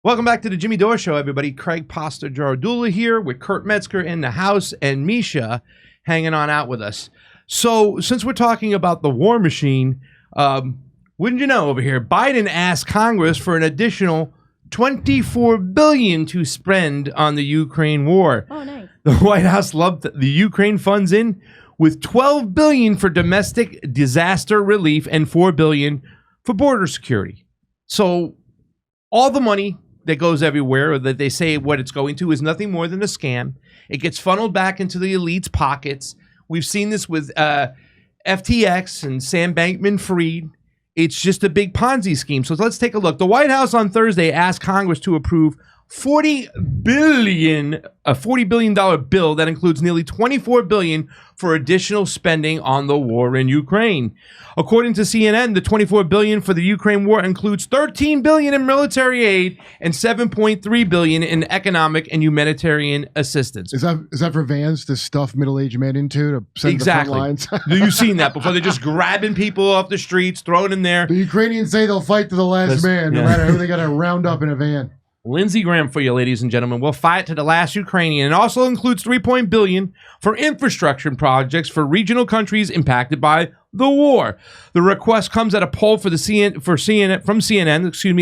Welcome back to the Jimmy Dore Show, everybody. Craig Pasta Jardula here with Kurt Metzger in the house and Misha hanging on out with us. So, since we're talking about the war machine, wouldn't you know over here, Biden asked Congress for an additional $24 billion to spend on the Ukraine war. Oh, nice. The White House lumped the Ukraine funds in with $12 billion for domestic disaster relief and $4 billion for border security. So, all the money that goes everywhere, or that they say what it's going to, is nothing more than a scam. It gets funneled back into the elite's pockets. We've seen this with FTX and Sam Bankman-Fried. It's just a big Ponzi scheme. So let's take a look. The White House on Thursday asked Congress to approve a $40 billion bill that includes nearly $24 billion for additional spending on the war in Ukraine. According to CNN, the $24 billion for the Ukraine war includes $13 billion in military aid and $7.3 billion in economic and humanitarian assistance. Is that for vans to stuff middle-aged men into to send Exactly. the front lines? You've seen that before. They're just grabbing people off the streets, throwing in there. The Ukrainians say they'll fight to the last man, no matter who they got to round up in a van. Lindsey Graham for you, ladies and gentlemen. We'll fight to the last Ukrainian. It also includes $3 billion for infrastructure projects for regional countries impacted by the war. The request comes at a poll from CNN,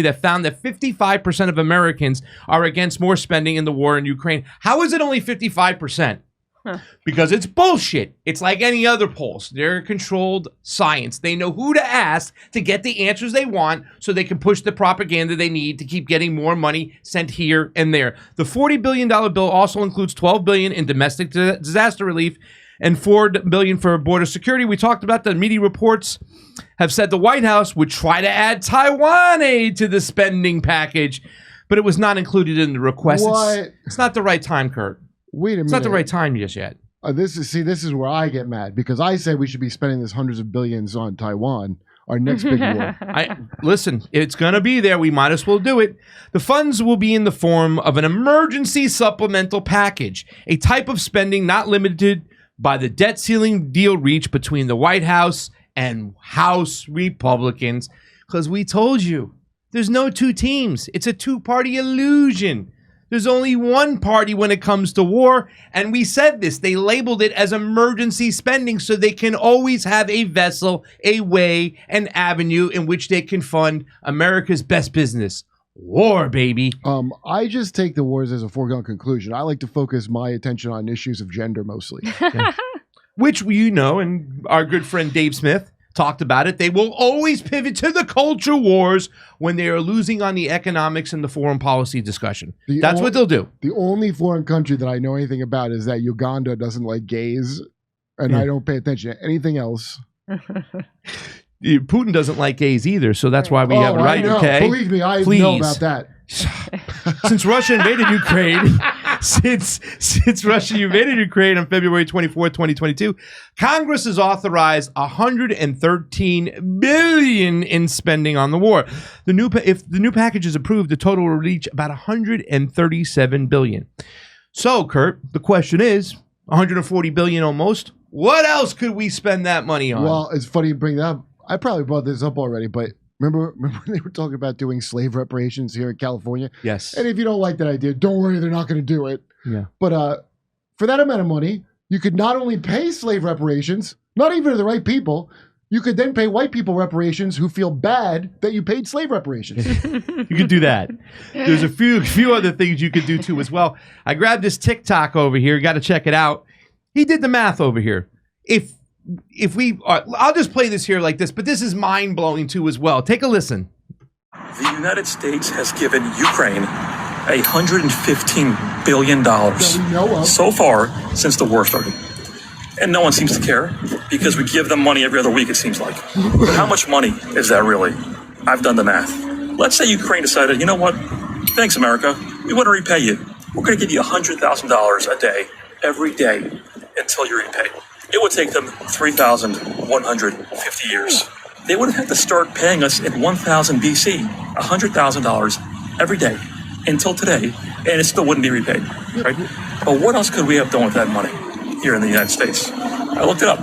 that found that 55% of Americans are against more spending in the war in Ukraine. How is it only 55%? Because it's bullshit. It's like any other polls. They're controlled science. They know who to ask to get the answers they want so they can push the propaganda they need to keep getting more money sent here and there. The $40 billion bill also includes $12 billion in domestic disaster relief and $4 billion for border security. We talked about the media reports have said the White House would try to add Taiwan aid to the spending package, but it was not included in the request. It's not the right time, Kurt. Wait a minute. It's not the right time just yet. This is where I get mad, because I say we should be spending this hundreds of billions on Taiwan, our next big war. Listen, it's going to be there. We might as well do it. The funds will be in the form of an emergency supplemental package, a type of spending not limited by the debt ceiling deal reached between the White House and House Republicans. Because we told you, there's no two teams. It's a two-party illusion. There's only one party when it comes to war, and we said this. They labeled it as emergency spending so they can always have a vessel, a way, an avenue in which they can fund America's best business. War, baby. I just take the wars as a foregone conclusion. I like to focus my attention on issues of gender mostly. Which, you know, and our good friend Dave Smith talked about it. They will always pivot to the culture wars when they are losing on the economics and the foreign policy discussion. That's what they'll do. The only foreign country that I know anything about is that Uganda doesn't like gays, and I don't pay attention to anything else. Putin doesn't like gays either, so that's why we have it right. Okay, believe me, I know about that. Since Russia invaded Ukraine, since Russia invaded Ukraine on February 24, 2022, Congress has authorized $113 billion in spending on the war. If the new package is approved, the total will reach about $137 billion. So, Kurt, the question is, $140 billion almost. What else could we spend that money on? Well, it's funny you bring that up. I probably brought this up already, but remember when they were talking about doing slave reparations here in California? Yes. And if you don't like that idea, don't worry, they're not going to do it. Yeah. But for that amount of money, you could not only pay slave reparations, not even to the right people, you could then pay white people reparations who feel bad that you paid slave reparations. You could do that. There's a few other things you could do too as well. I grabbed this TikTok over here. You got to check it out. He did the math over here. If we, I'll just play this here like this, but this is mind-blowing too as well. Take a listen. The United States has given Ukraine $115 billion so far since the war started. And no one seems to care because we give them money every other week, it seems like. But how much money is that really? I've done the math. Let's say Ukraine decided, you know what? Thanks, America. We want to repay you. We're going to give you $100,000 a day, every day, until you repay. It would take them 3,150 years. They would have had to start paying us in 1000 BC, $100,000 every day until today, and it still wouldn't be repaid, right? But what else could we have done with that money here in the United States? I looked it up.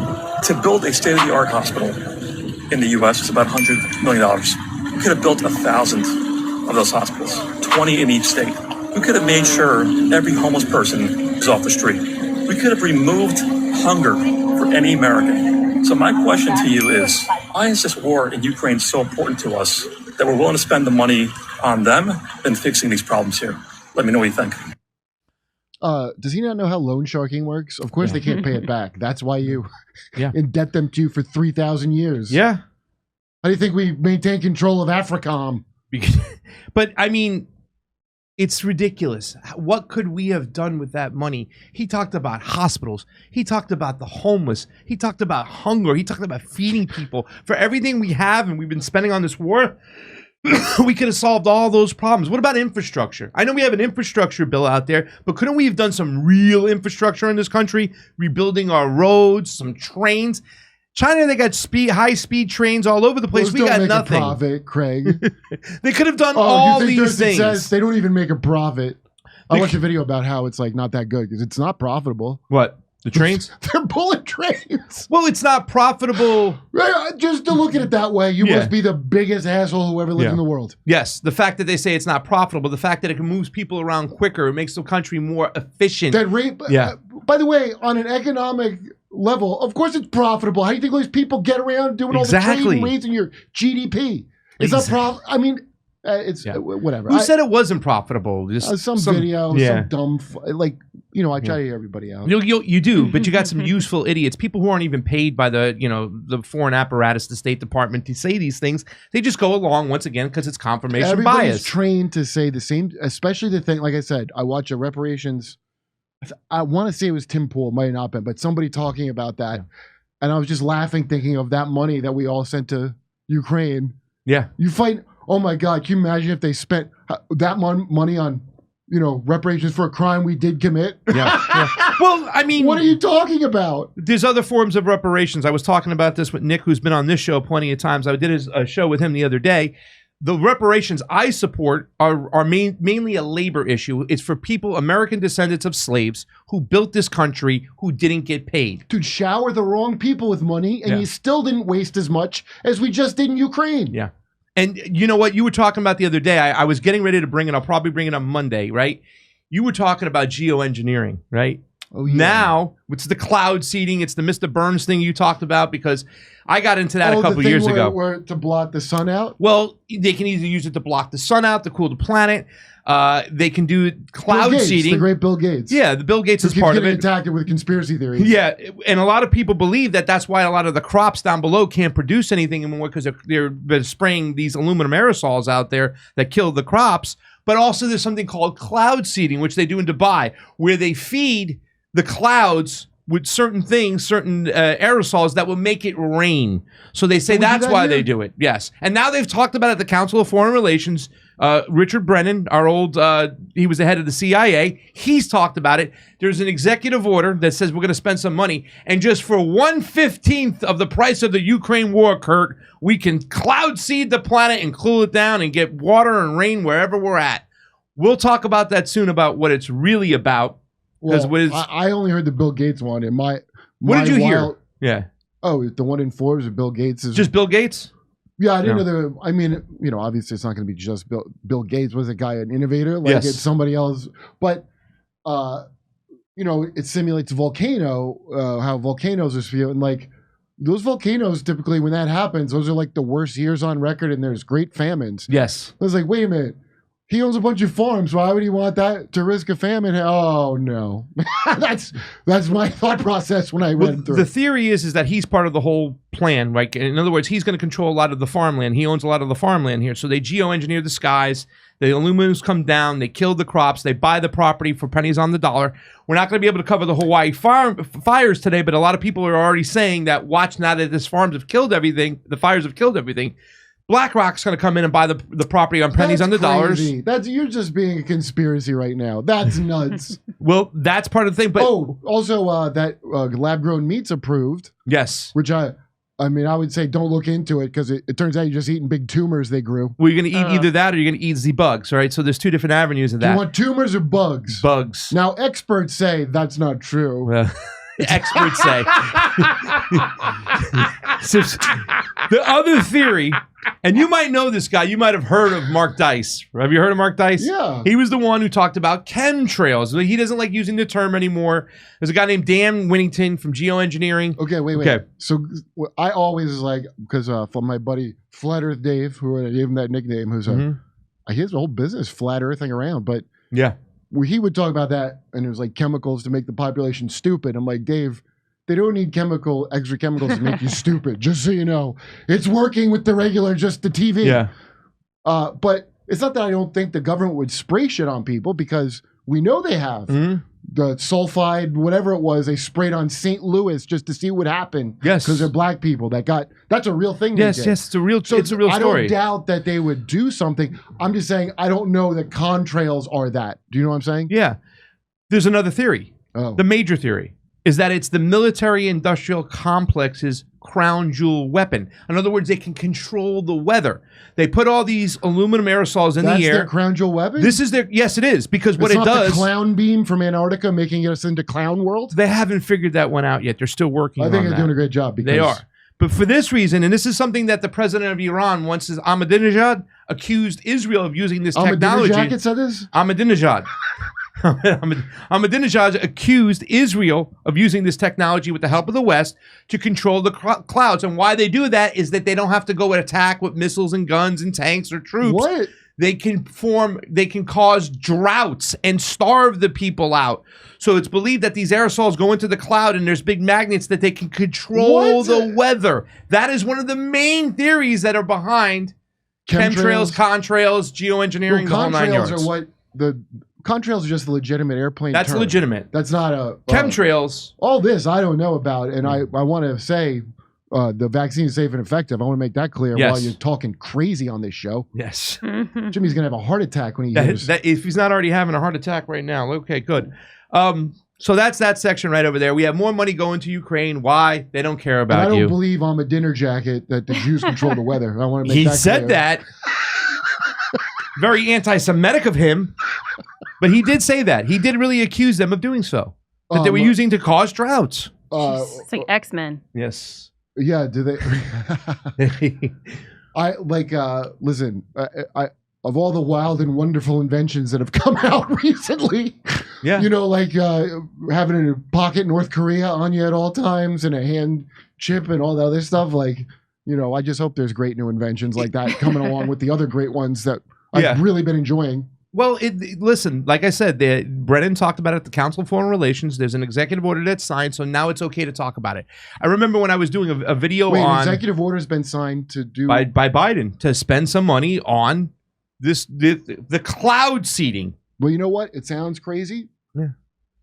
To build a state-of-the-art hospital in the U.S. is about $100 million. We could have built 1,000 of those hospitals, 20 in each state. We could have made sure every homeless person is off the street. We could have removed hunger for any American. So my question to you is, why is this war in Ukraine so important to us that we're willing to spend the money on them than fixing these problems here? Let me know what you think. Does he not know how loan sharking works? Of course they can't pay it back. That's why you indebt them to you for 3,000 years. Yeah. How do you think we maintain control of AFRICOM? But I mean, it's ridiculous. What could we have done with that money? He talked about hospitals. He talked about the homeless. He talked about hunger. He talked about feeding people. For everything we have and we've been spending on this war, we could have solved all those problems. What about infrastructure? I know we have an infrastructure bill out there, but couldn't we have done some real infrastructure in this country? Rebuilding our roads, some trains. China, they got high-speed trains all over the place. Those we don't got make nothing. A profit, Craig. They could have done all these things. They don't even make a profit. I watched a video about how it's like not that good because it's not profitable. What? The trains? They're bullet trains. Well, it's not profitable. Just to look at it that way, you must be the biggest asshole who ever lived in the world. Yes. The fact that they say it's not profitable, the fact that it moves people around quicker, it makes the country more efficient. By the way, on an economic level, of course it's profitable. How do you think all these people get around doing all the trade and raising your GDP? It's not profitable. I mean, it's whatever. Who said it wasn't profitable? Just some video, some dumb, I try to hear everybody out. You do, but you got some useful idiots, people who aren't even paid by the foreign apparatus, the State Department, to say these things. They just go along once again because it's confirmation bias. Everybody's trained to say the same, especially the thing. Like I said, I watch a reparations. I want to say it was Tim Pool, might not been, but somebody talking about that, and I was just laughing, thinking of that money that we all sent to Ukraine. Yeah, you fight. Oh my God! Can you imagine if they spent that money on, reparations for a crime we did commit? Yeah. Well, I mean, what are you talking about? There's other forms of reparations. I was talking about this with Nick, who's been on this show plenty of times. I did a show with him the other day. The reparations I support are mainly a labor issue. It's for people, American descendants of slaves, who built this country, who didn't get paid. To shower the wrong people with money, and you still didn't waste as much as we just did in Ukraine. Yeah. And you know what? You were talking about the other day. I was getting ready to bring it. I'll probably bring it on Monday, right? You were talking about geoengineering, right? Oh, yeah. Now, it's the cloud seeding. It's the Mr. Burns thing you talked about, because I got into that a couple years ago. Where to block the sun out? Well, they can either use it to block the sun out, to cool the planet. They can do cloud seeding. The great Bill Gates. Yeah, the Bill Gates is part of it. Attacked with conspiracy theories. Yeah, and a lot of people believe that that's why a lot of the crops down below can't produce anything anymore, because they're spraying these aluminum aerosols out there that kill the crops. But also there's something called cloud seeding, which they do in Dubai, where they feed the clouds with certain things, certain aerosols that will make it rain. So they say that's why they do it. Yes. And now they've talked about it at the Council of Foreign Relations. Richard Brennan, our old, he was the head of the CIA. He's talked about it. There's an executive order that says we're going to spend some money. And just for 1/15 of the price of the Ukraine war, Kurt, we can cloud seed the planet and cool it down and get water and rain wherever we're at. We'll talk about that soon, about what it's really about. Well, I only heard the Bill Gates one. And what did you hear? Yeah. Oh, the one in Forbes of Bill Gates is just Bill Gates. Yeah, I didn't know. I mean, obviously it's not going to be just Bill Gates. Was a guy an innovator? Like it's somebody else. But it simulates a volcano. How volcanoes are feeling. Like those volcanoes, typically when that happens, those are like the worst years on record, and there's great famines. Yes. I was like, wait a minute. He owns a bunch of farms. Why would he want that to risk a famine? Oh no, that's my thought process when I read through. The theory is that he's part of the whole plan, right? In other words, he's going to control a lot of the farmland. He owns a lot of the farmland here. So they geoengineer the skies. The aluminums come down. They kill the crops. They buy the property for pennies on the dollar. We're not going to be able to cover the Hawaii fires today, but a lot of people are already saying that, watch, now that these farms have killed everything, the fires have killed everything, BlackRock's going to come in and buy the property on pennies on the dollars. You're just being a conspiracy right now. That's nuts. Well, that's part of the thing. But also that lab-grown meat's approved. Yes. Which I would say don't look into it, because it turns out you're just eating big tumors they grew. Well, you're going to eat either that or you're going to eat the bugs, right? So there's two different avenues of that. Do you want tumors or bugs? Bugs. Now, experts say that's not true. experts say. So, the other theory, and you might know this guy, you might have heard of Mark Dice. Have you heard of Mark Dice? Yeah. He was the one who talked about chemtrails. He doesn't like using the term anymore. There's a guy named Dan Winnington from Geoengineering. Okay, wait. Okay. So I always like, because from my buddy Flat Earth Dave, who I gave him that nickname, who's he has a whole business flat earthing around, but yeah, where he would talk about that, and it was like chemicals to make the population stupid. I'm like, Dave, they don't need extra chemicals to make you stupid. Just so you know, it's working with the regular, just the TV. yeah. But it's not that I don't think the government would spray shit on people, because we know they have. The sulfide, whatever it was, they sprayed on St. Louis just to see what happened. Yes, because they're black people that's a real thing. Yes, it's a real story. I don't doubt that they would do something. I'm just saying I don't know that contrails are that. Do you know what I'm saying? Yeah. There's another theory. Oh. The major theory is that it's the military-industrial complex's crown jewel weapon. In other words, they can control the weather. They put all these aluminum aerosols in the air. That's their crown jewel weapon? This is their, yes, it is, because what it's it not does. the clown beam from Antarctica making us into clown world? They haven't figured that one out yet. They're still working on that. I think they're doing a great job. Because they are. But for this reason, and this is something that the president of Iran once is Ahmadinejad accused Israel of using this technology. Ahmadinejad said this? Ahmadinejad. Ahmadinejad accused Israel of using this technology with the help of the West to control the clouds. And why they do that is that they don't have to go and attack with missiles and guns and tanks or troops. What? They can cause droughts and starve the people out. So it's believed that these aerosols go into the cloud and there's big magnets that they can control the weather. That is one of the main theories that are behind chemtrails, contrails, geoengineering, the whole nine yards. Are what the contrails are just a legitimate airplane That's term. legitimate. That's not a chemtrails. All this I don't know about, and I want to say the vaccine is safe and effective. I want to make that clear while you're talking crazy on this show. Yes. Jimmy's gonna have a heart attack when he hears that. If he's not already having a heart attack right now, okay, good. So that's that section right over there. We have more money going to Ukraine. Why? They don't care about you. I you. don't believe on a dinner jacket that the Jews control the weather. I want to make he that said clear. that. Very anti-Semitic of him, but he did say that. He did really accuse them of doing so. That they were using to cause droughts. It's like X-Men. Yes. Yeah. Do they? I like. Listen. Of all the wild and wonderful inventions that have come out recently, you know, like having a pocket North Korea on you at all times and a hand chip and all that other stuff. Like, you know, I just hope there's great new inventions like that coming along with the other great ones that I've really been enjoying. Well, listen, like I said, Brennan talked about it at the Council of Foreign Relations. There's an executive order that's signed, so now it's okay to talk about it. I remember when I was doing a video on... an executive order has been signed to do... By Biden, to spend some money on the cloud seeding. Well, you know what? It sounds crazy,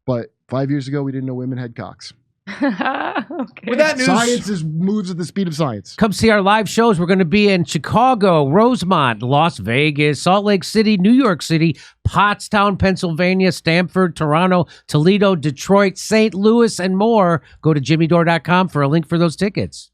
but 5 years ago, we didn't know women had cocks. Okay. With that news, science moves at the speed of science. Come see our live shows. We're going to be in Chicago, Rosemont, Las Vegas, Salt Lake City, New York City, Pottstown, Pennsylvania, Stamford, Toronto, Toledo, Detroit, St. Louis, and more. Go to jimmydore.com for a link for those tickets.